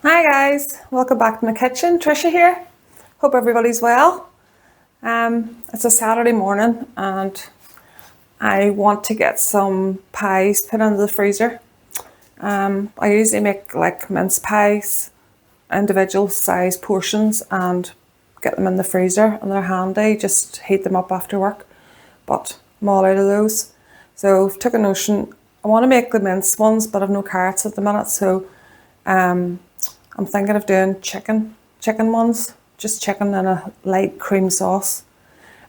Hi guys, welcome back to my kitchen. Trisha here. Hope everybody's well. It's a Saturday morning and I want to get some pies put into the freezer. I usually make like mince pies, individual size portions, and get them in the freezer, and they're handy. Just heat them up after work. But I'm all out of those. So I've took a notion. I want to make the mince ones, but I've no carrots at the minute, so I'm thinking of doing chicken ones, just chicken in a light cream sauce.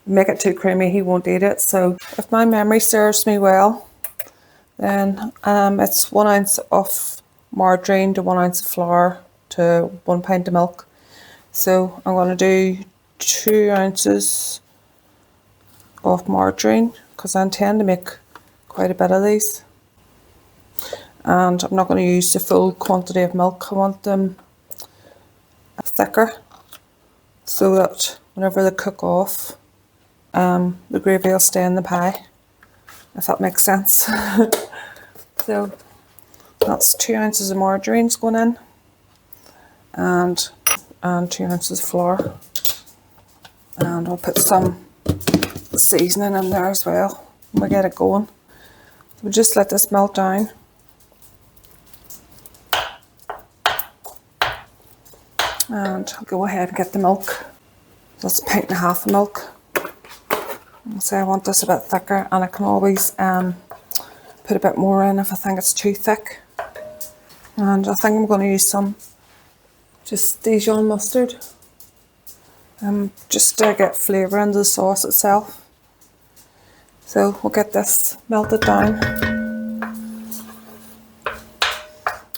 Make it too creamy, he won't eat it. So if my memory serves me well, then it's 1 ounce of margarine to 1 ounce of flour to 1 pint of milk. So I'm going to do 2 ounces of margarine because I intend to make quite a bit of these. And I'm not going to use the full quantity of milk. I want them thicker so that whenever they cook off, the gravy will stay in the pie, if that makes sense. So that's 2 ounces of margarine's going in, and 2 ounces of flour, and I'll put some seasoning in there as well when we get it going. We'll just let this melt down. And I'll go ahead and get the milk. That's 1.5 pints of milk. So I want this a bit thicker, and I can always put a bit more in if I think it's too thick. And I think I'm going to use some just Dijon mustard, just to get flavour into the sauce itself. So we'll get this melted down.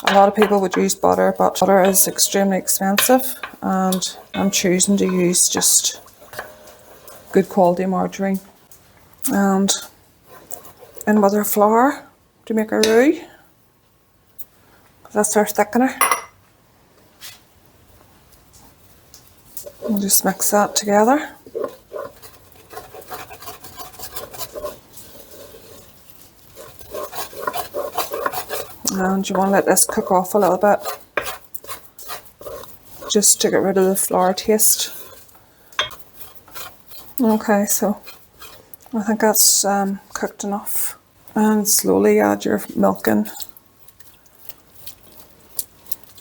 A lot of people would use butter, but butter is extremely expensive, and I'm choosing to use just good quality margarine. And in with our flour to make a roux. That's our thickener. We'll just mix that together. And you want to let this cook off a little bit, just to get rid of the flour taste. Okay, so I think that's cooked enough. And slowly add your milk in.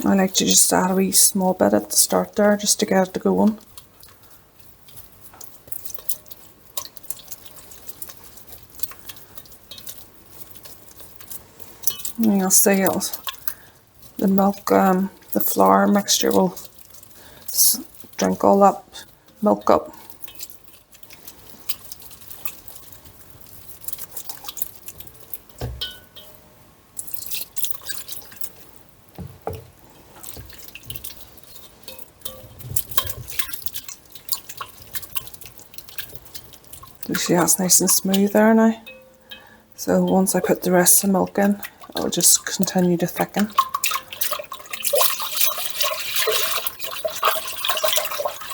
I like to just add a wee small bit at the start there, just to get it going. And you'll see the milk, the flour mixture will drink all that milk up. You see that's nice and smooth there now. So once I put the rest of the milk in, it'll just continue to thicken.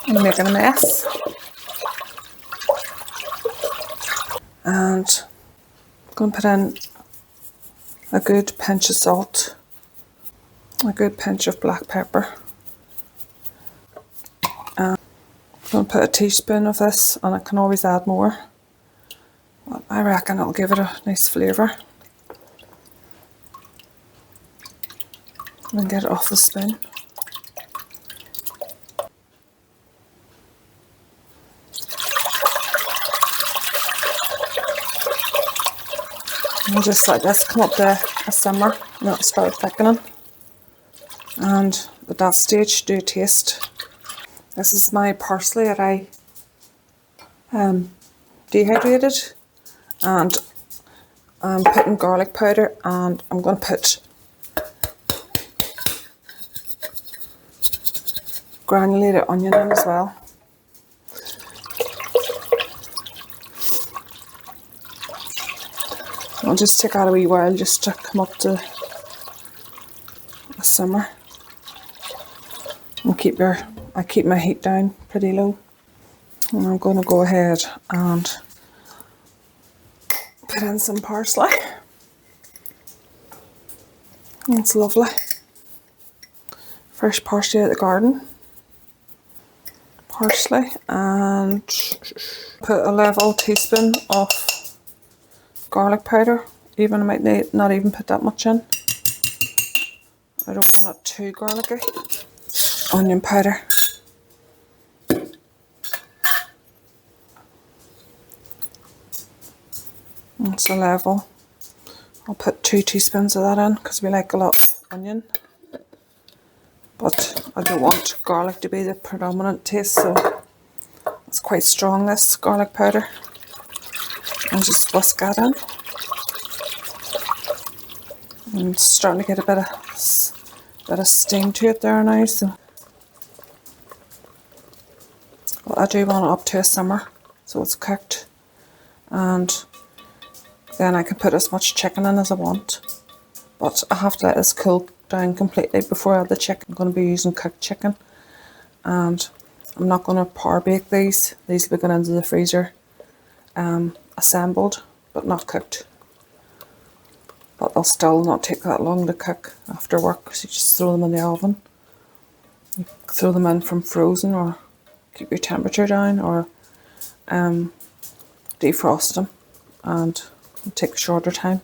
I'm making a mess. And I'm going to put in a good pinch of salt, a good pinch of black pepper. And I'm going to put a teaspoon of this, and I can always add more. But I reckon it'll give it a nice flavour. And get it off the spoon. And just let this come up to a simmer, and it'll start thickening. And at that stage, do a taste. This is my parsley that I dehydrated, and I'm putting garlic powder, and I'm going to put granulated onion in as well. I'll just take that a wee while just to come up to a simmer. And I keep my heat down pretty low. And I'm going to go ahead and put in some parsley. That's lovely. fresh parsley out of the garden. Parsley, and put a level teaspoon of garlic powder. Even I might not even put that much in. I don't want it too garlicky. Onion powder. That's a level. I'll put 2 teaspoons of that in because we like a lot of onion. But I don't want garlic to be the predominant taste, so it's quite strong, this garlic powder. And just whisk that in. And it's starting to get a bit of steam to it there now, so well, I do want it up to a simmer so it's cooked, and then I can put as much chicken in as I want, but I have to let this cool down completely before I add the chicken. I'm going to be using cooked chicken, and I'm not going to power bake these. These will be going into the freezer assembled but not cooked. But they'll still not take that long to cook after work, so you just throw them in the oven. You throw them in from frozen, or keep your temperature down, or defrost them, and it'll take a shorter time.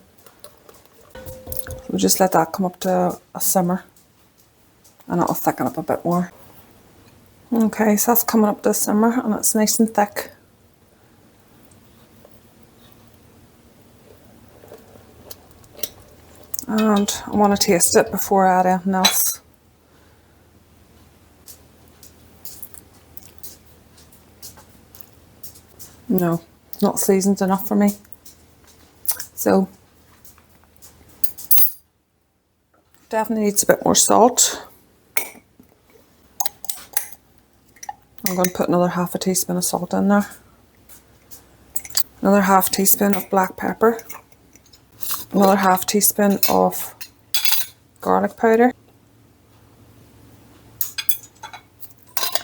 So we'll just let that come up to a simmer, and it'll thicken up a bit more. Okay, so that's coming up to a simmer, and it's nice and thick. And I want to taste it before I add anything else. No, not seasoned enough for me. So, definitely needs a bit more salt. I'm going to put another half a teaspoon of salt in there. Another half teaspoon of black pepper. Another half teaspoon of garlic powder,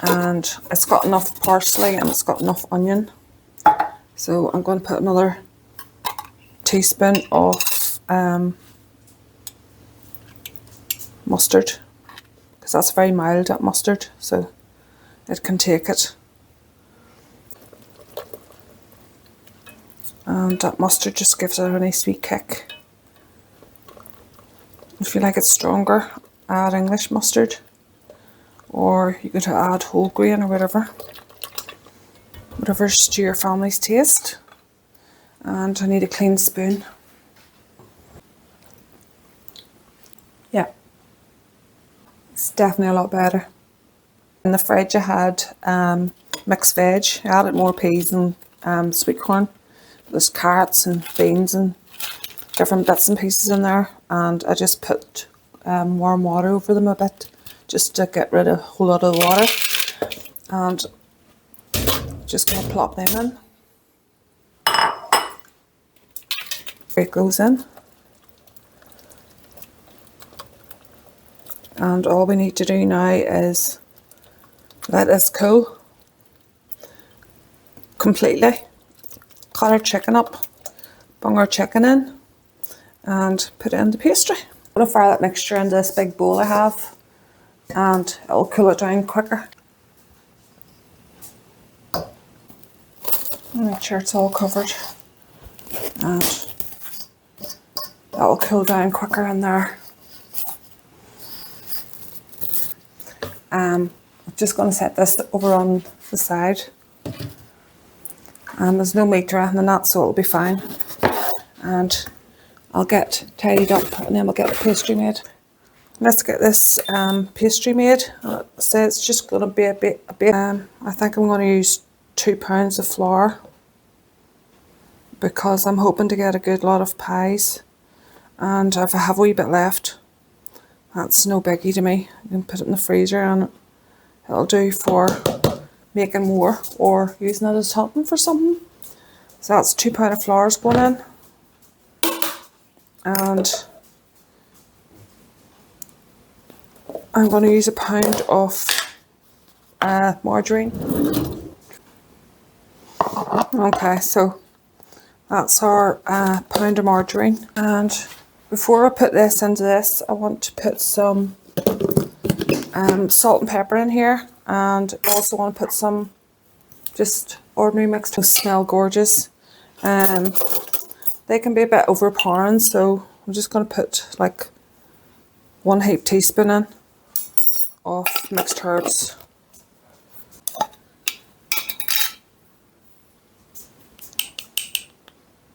and it's got enough parsley and it's got enough onion, so I'm going to put another teaspoon of mustard, because that's very mild, that mustard, so it can take it. And that mustard just gives it a nice sweet kick. If you like it stronger, add English mustard, or you could add whole grain or whatever's to your family's taste. And I need a clean spoon. Yeah, it's definitely a lot better. In the fridge I had mixed veg. I added more peas and sweet corn. There's carrots and beans and different bits and pieces in there, and I just put warm water over them a bit just to get rid of a whole lot of the water, and just going to plop them in. It goes in, and all we need to do now is let this cool completely, cut our chicken up, bung our chicken in, and put it in the pastry. I'm going to fire that mixture into this big bowl I have, and it'll cool it down quicker. Make sure it's all covered, and that'll cool down quicker in there. I'm just going to set this over on the side, and there's no meat or anything in that, so it'll be fine. And I'll get tidied up, and then we'll get the pastry made. Let's get this pastry made. So it's just going to be a bit. I think I'm going to use 2 pounds of flour, because I'm hoping to get a good lot of pies. And if I have a wee bit left, that's no biggie to me. You can put it in the freezer, and it'll do for making more or using it as topping for something. So that's 2 pounds of flour going in. And I'm going to use 1 pound of margarine. Okay, so that's our pound of margarine. And before I put this into this, I want to put some salt and pepper in here, and also want to put some just ordinary mixed to smell gorgeous. They can be a bit overpowering, so I'm just going to put like 1 heaped teaspoon in of mixed herbs.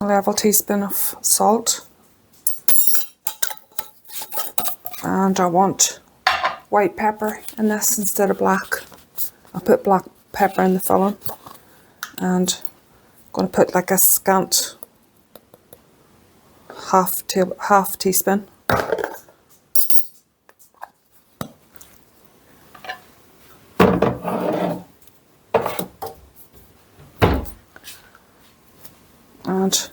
A level teaspoon of salt, and I want white pepper in this instead of black. I'll put black pepper in the filling, and I'm going to put like a scant half teaspoon. And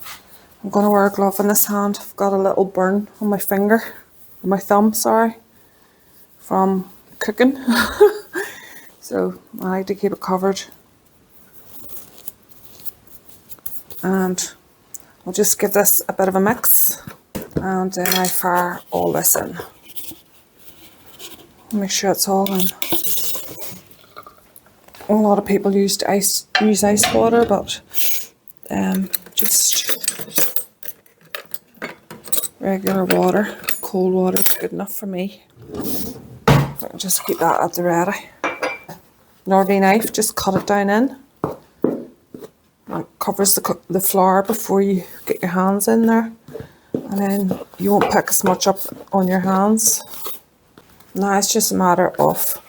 I'm going to wear a glove in this hand. I've got a little burn on my finger, on my thumb, sorry, from cooking. So I like to keep it covered. And I'll just give this a bit of a mix, and then I fire all this in. Make sure it's all in. A lot of people use ice water, but just regular water, cold water is good enough for me. I'll just keep that at the ready. An ordinary knife, just cut it down in. It covers the flour before you get your hands in there, and then you won't pick as much up on your hands. Now it's just a matter of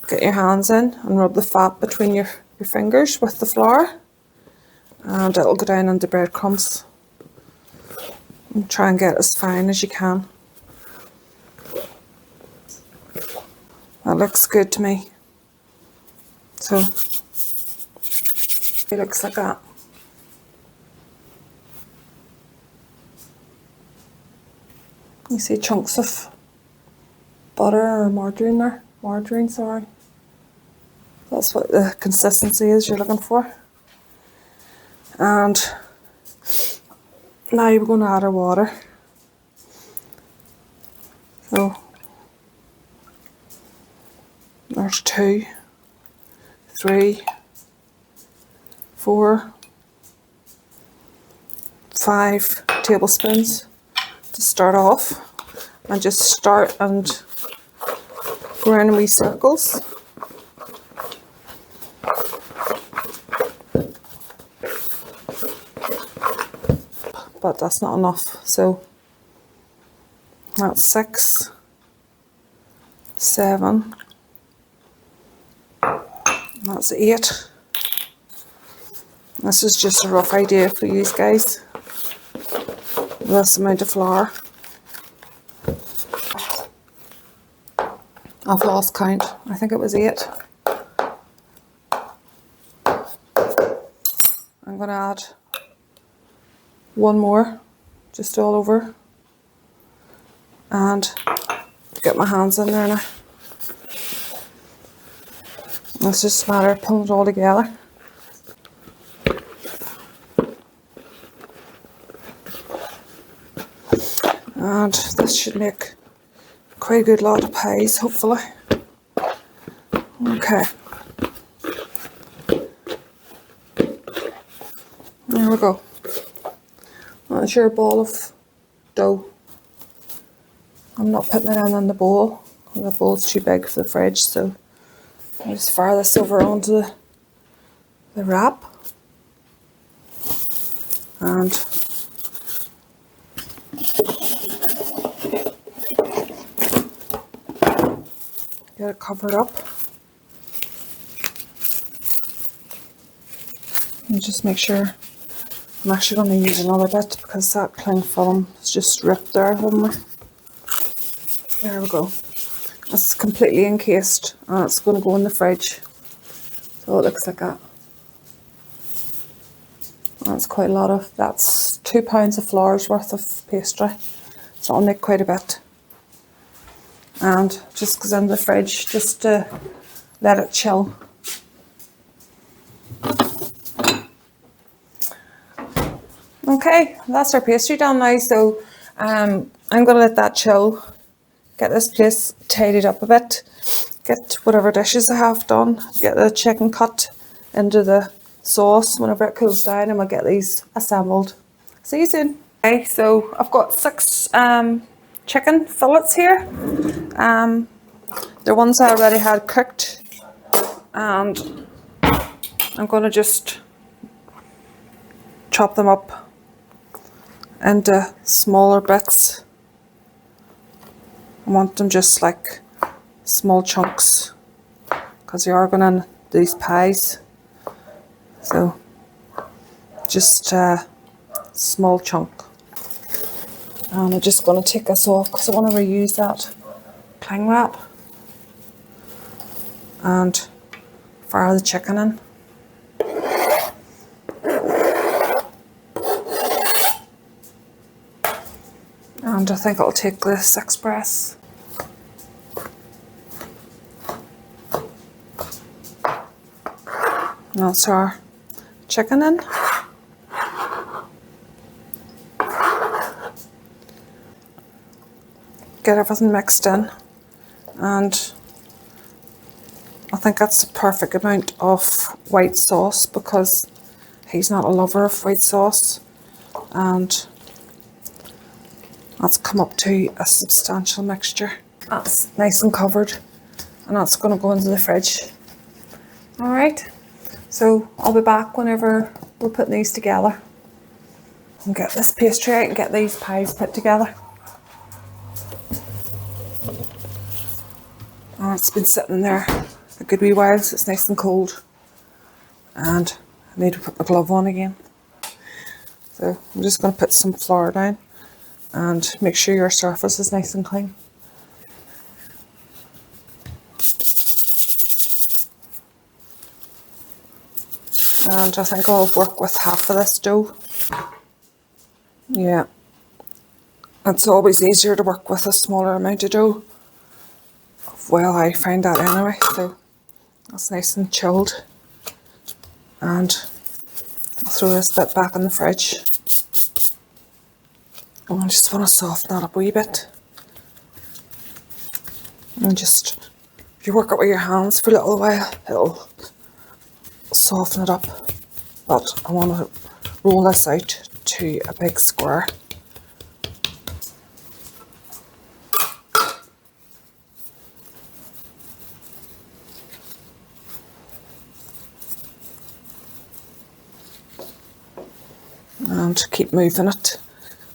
get your hands in and rub the fat between your fingers with the flour, and it'll go down into breadcrumbs. And try and get as fine as you can. That looks good to me. So it looks like that. You see chunks of butter or margarine there. Margarine, sorry. That's what the consistency is you're looking for. And now we're going to add our water. So there's 2, 3, 4, 5 tablespoons to start off, and just start and go around in wee circles. But that's not enough, so that's 6, 7, that's 8. This is just a rough idea for you guys. This amount of flour. I've lost count. I think it was 8. I'm going to add 1 more, just all over, and get my hands in there now. It's just a matter of pulling it all together. And this should make quite a good lot of pies, hopefully. Okay. There we go. That's your ball of dough. I'm not putting it in the bowl. The bowl's too big for the fridge, so I'll just fire this over onto the wrap. And get it covered up. And just make sure. I'm actually going to use another bit because that cling film is just ripped there, haven't we? There we go. It's completely encased and it's going to go in the fridge. So it looks like that. That's quite a lot of, that's 2 pounds of flour's worth of pastry. So I'll make quite a bit. And just goes in the fridge just to let it chill. Okay, that's our pastry done now, so I'm going to let that chill, get this place tidied up a bit, get whatever dishes I have done, get the chicken cut into the sauce whenever it cools down, and we'll get these assembled. See you soon. Okay, so I've got 6 chicken fillets here. They're ones I already had cooked, and I'm going to just chop them up into smaller bits. I want them just like small chunks because they are going in these pies. So just a small chunk. And I'm just going to take this off because I want to reuse that cling wrap and fire the chicken in. And I think I'll take the 6 breasts. And that's our chicken in. Get everything mixed in, and I think that's the perfect amount of white sauce because he's not a lover of white sauce, and that's come up to a substantial mixture. That's nice and covered, and that's going to go into the fridge. Alright, so I'll be back whenever we're putting these together and get this pastry out and get these pies put together. Oh, it's been sitting there a good wee while, so it's nice and cold, and I need to put my glove on again. So I'm just going to put some flour down and make sure your surface is nice and clean. And I think I'll work with half of this dough. Yeah, it's always easier to work with a smaller amount of dough. Well, I find that anyway, so that's nice and chilled. And I'll throw this bit back in the fridge. And I just want to soften that up a wee bit. And just, if you work it with your hands for a little while, it'll soften it up. But I want to roll this out to a big square. And keep moving it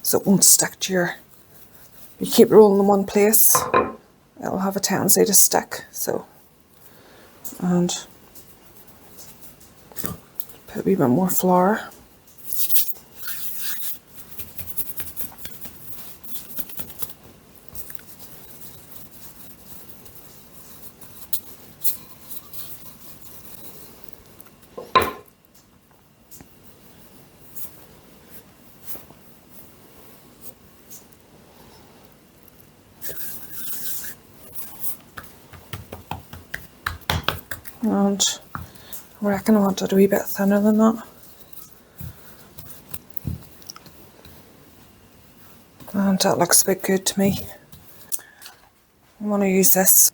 so it won't stick to your, you keep rolling in one place, it'll have a tendency to stick. So, and put a wee bit more flour. And I reckon I want it a wee bit thinner than that. And that looks a bit good to me. I want to use this.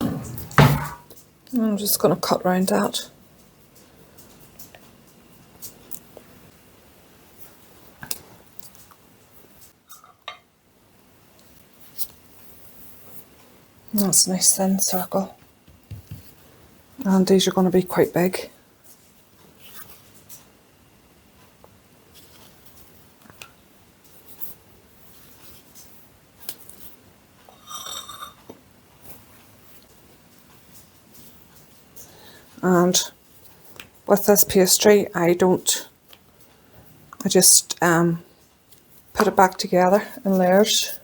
And I'm just going to cut round that. That's a nice thin circle. And these are going to be quite big. And with this pastry, I just put it back together in layers,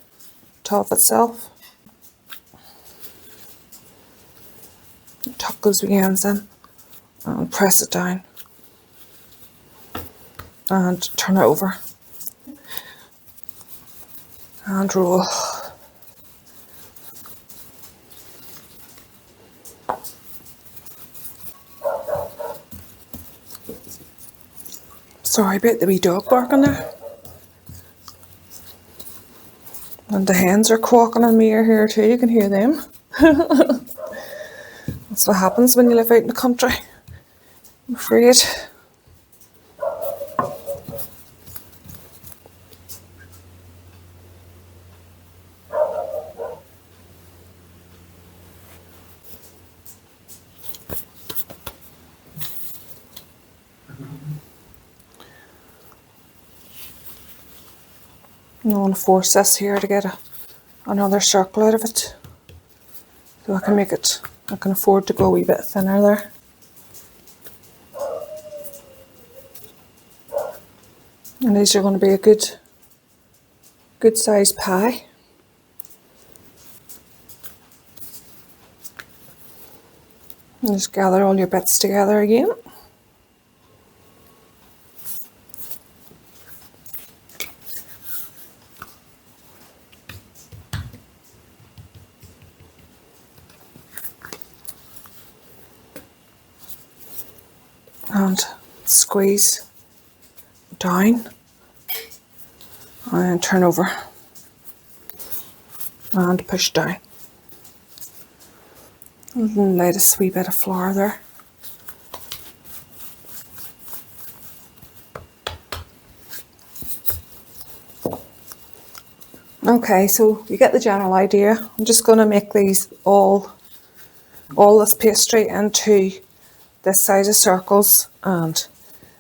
top itself. Tuck those wee ends in and press it down and turn it over and roll. Sorry about the wee dog barking there. And the hens are quacking in my ear here too, you can hear them. That's what happens when you live out in the country, I'm afraid. I'm going to force this here to get another circle out of it. So I can make it, I can afford to go a wee bit thinner there. And these are going to be a good sized pie. And just gather all your bits together again. And squeeze down and turn over and push down. And light a wee bit of flour there. Okay, so you get the general idea. I'm just going to make these all this pastry into this size of circles, and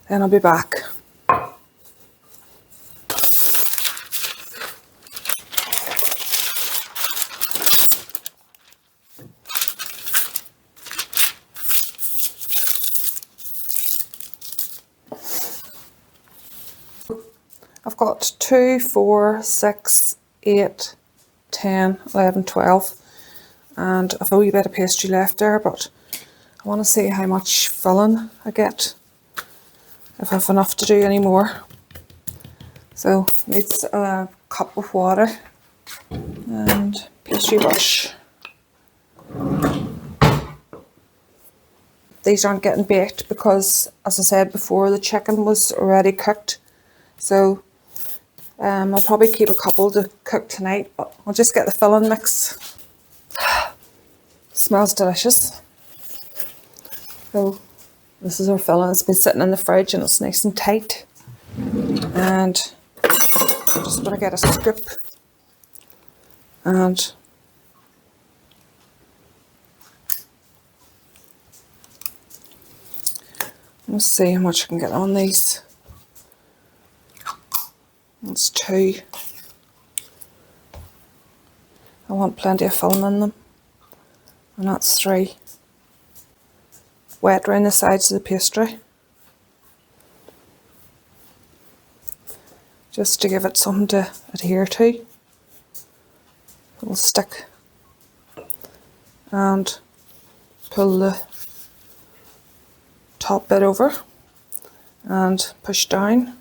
then I'll be back. I've got 2, 4, 6, 8, 10, 11, 12, and I've a wee bit of pastry left there, but I want to see how much filling I get, if I have enough to do any more. So needs a cup of water and pastry brush. These aren't getting baked because, as I said before, the chicken was already cooked. So I'll probably keep a couple to cook tonight, but I'll just get the filling mix. Smells delicious. So this is our filling. It's been sitting in the fridge and it's nice and tight. And I'm just going to get a scoop and let's see how much I can get on these. That's 2. I want plenty of filling in them. And that's 3. Wet around the sides of the pastry, just to give it something to adhere to. It'll stick. And pull the top bit over and push down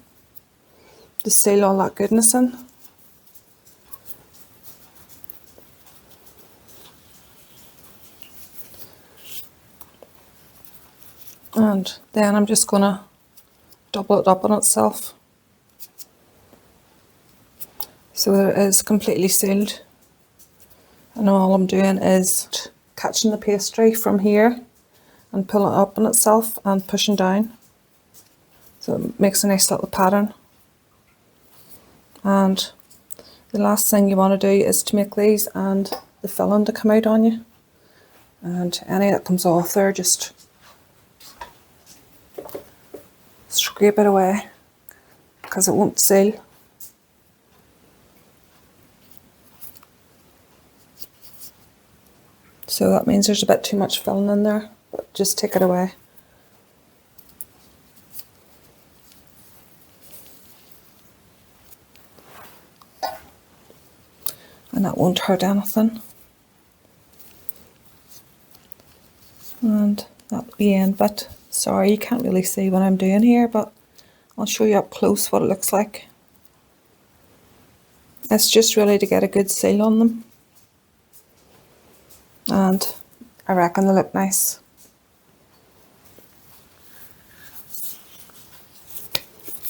to seal all that goodness in. And then I'm just going to double it up on itself so that it is completely sealed. And all I'm doing is catching the pastry from here and pulling it up on itself and pushing down. So it makes a nice little pattern. And the last thing you want to do is to make these and the filling to come out on you. And any that comes off there, just scrape it away because it won't seal. So that means there's a bit too much filling in there, but just take it away. And that won't hurt anything. And that'll be the end bit. Sorry, you can't really see what I'm doing here, but I'll show you up close what it looks like. It's just really to get a good seal on them. And I reckon they look nice.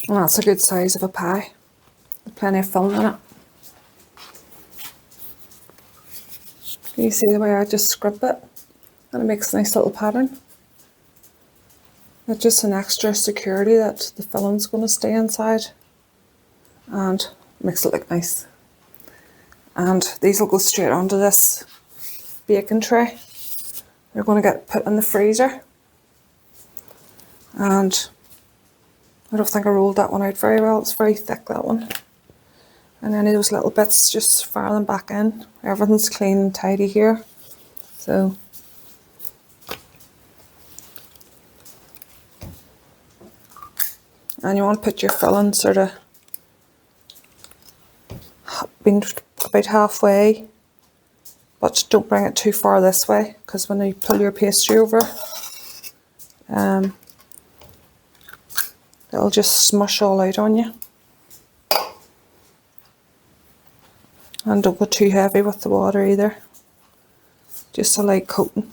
And that's a good size of a pie. With plenty of filling in it. You see the way I just scrimp it, and it makes a nice little pattern. It's just an extra security that the filling's going to stay inside, and makes it look nice. And these will go straight onto this baking tray. They're going to get put in the freezer. And I don't think I rolled that one out very well. It's very thick, that one. And any of those little bits, just fire them back in. Everything's clean and tidy here. So and you want to put your filling sort of being about halfway, but don't bring it too far this way, because when you pull your pastry over, it'll just smush all out on you. And don't go too heavy with the water either, just a light coating.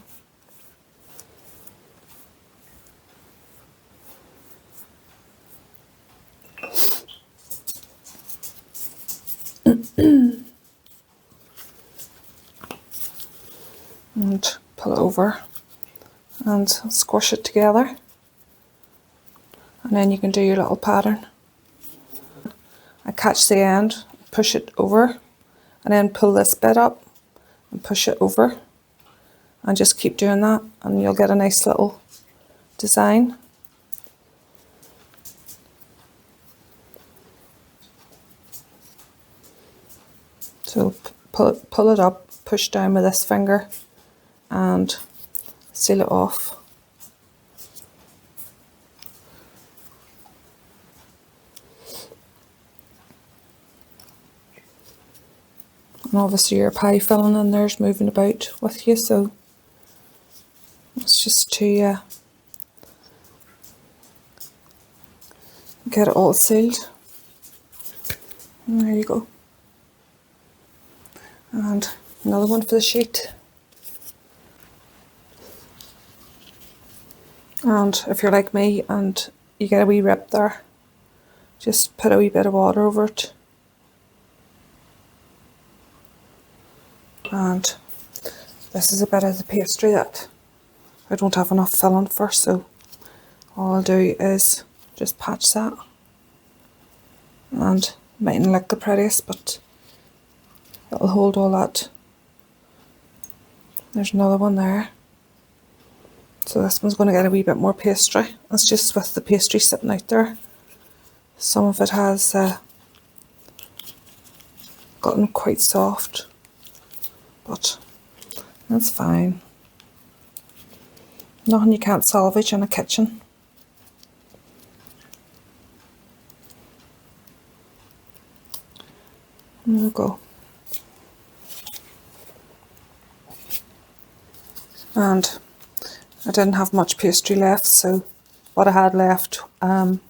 And pull it over and squish it together, and then you can do your little pattern. I catch the end, push it over, and then pull this bit up and push it over, and just keep doing that, and you'll get a nice little design. So pull it up, push down with this finger, and seal it off. And obviously your pie filling in there's moving about with you, so it's just to get it all sealed. And there you go. And another one for the sheet. And if you're like me and you get a wee rip there, just put a wee bit of water over it. And this is a bit of the pastry that I don't have enough filling for, so all I'll do is just patch that. And it mightn't look the prettiest, but it'll hold all that. There's another one there. So this one's going to get a wee bit more pastry. That's just with the pastry sitting out there. Some of it has gotten quite soft, but that's fine. Nothing you can't salvage in a kitchen. There we go. And I didn't have much pastry left, so what I had left, I'll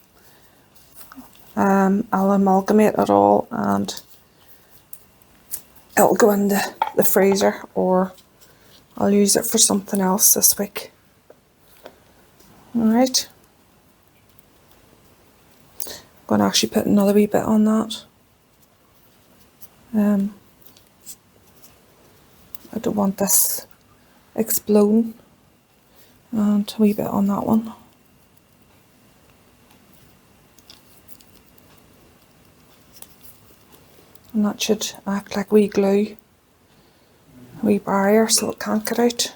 amalgamate it all and it'll go in the freezer, or I'll use it for something else this week. Alright. I'm going to actually put another wee bit on that. I don't want this exploding. And a wee bit on that one. And that should act like wee glue, wee barrier, so it can't get out.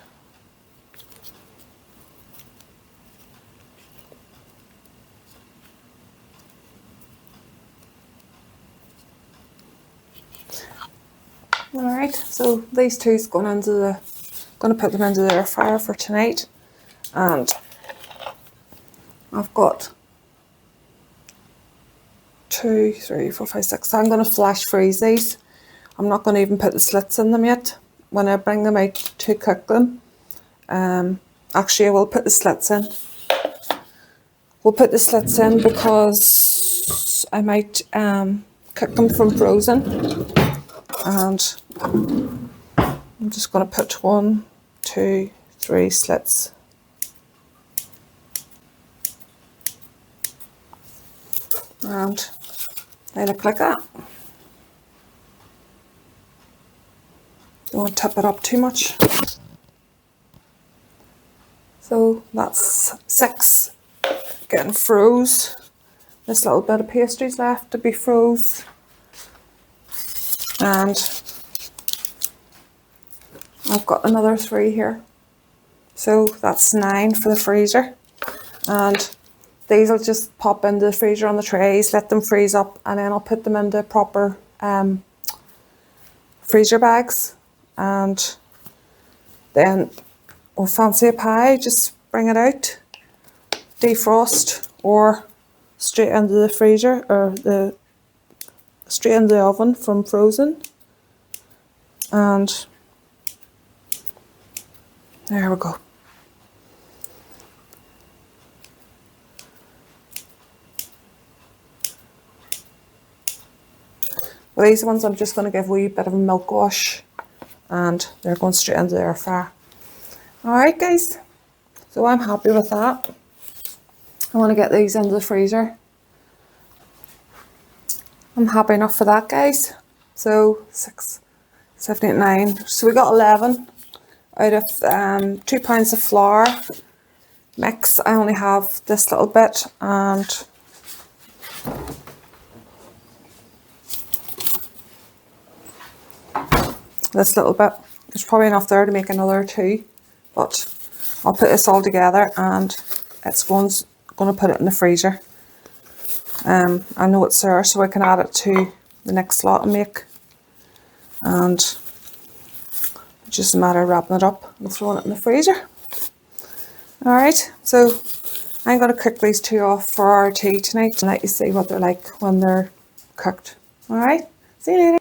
Alright, so these two's going to put them into the air fryer for tonight. And I've got 2, 3, 4, 5, 6. So I'm going to flash freeze these. I'm not going to even put the slits in them yet. When I bring them out to cook them, actually I will put the slits in. We'll put the slits in because I might cook them from frozen. And I'm just going to put 1, 2, 3 slits. And they look like that. Don't want to tip it up too much. So that's 6 getting froze. This little bit of pastry's left to be froze. And I've got another 3 here. So that's 9 for the freezer. And these will just pop into the freezer on the trays, let them freeze up, and then I'll put them into proper freezer bags. And then, or fancy a pie, just bring it out, defrost, or straight into the freezer, or straight into the oven from frozen. And there we go. Well, these ones I'm just going to give a wee bit of a milk wash, and they're going straight into the air fryer. Alright guys, so I'm happy with that. I want to get these into the freezer. I'm happy enough for that, guys. So 6, 7, 8, 9. So we got 11 out of 2 pounds of flour mix. I only have this little bit, and this little bit. There's probably enough there to make another 2, but I'll put this all together, and it's going to put it in the freezer. I know it's there, so I can add it to the next lot I make, and it's just a matter of wrapping it up and throwing it in the freezer. Alright, so I'm going to cook these 2 off for our tea tonight and let you see what they're like when they're cooked. Alright, see you later.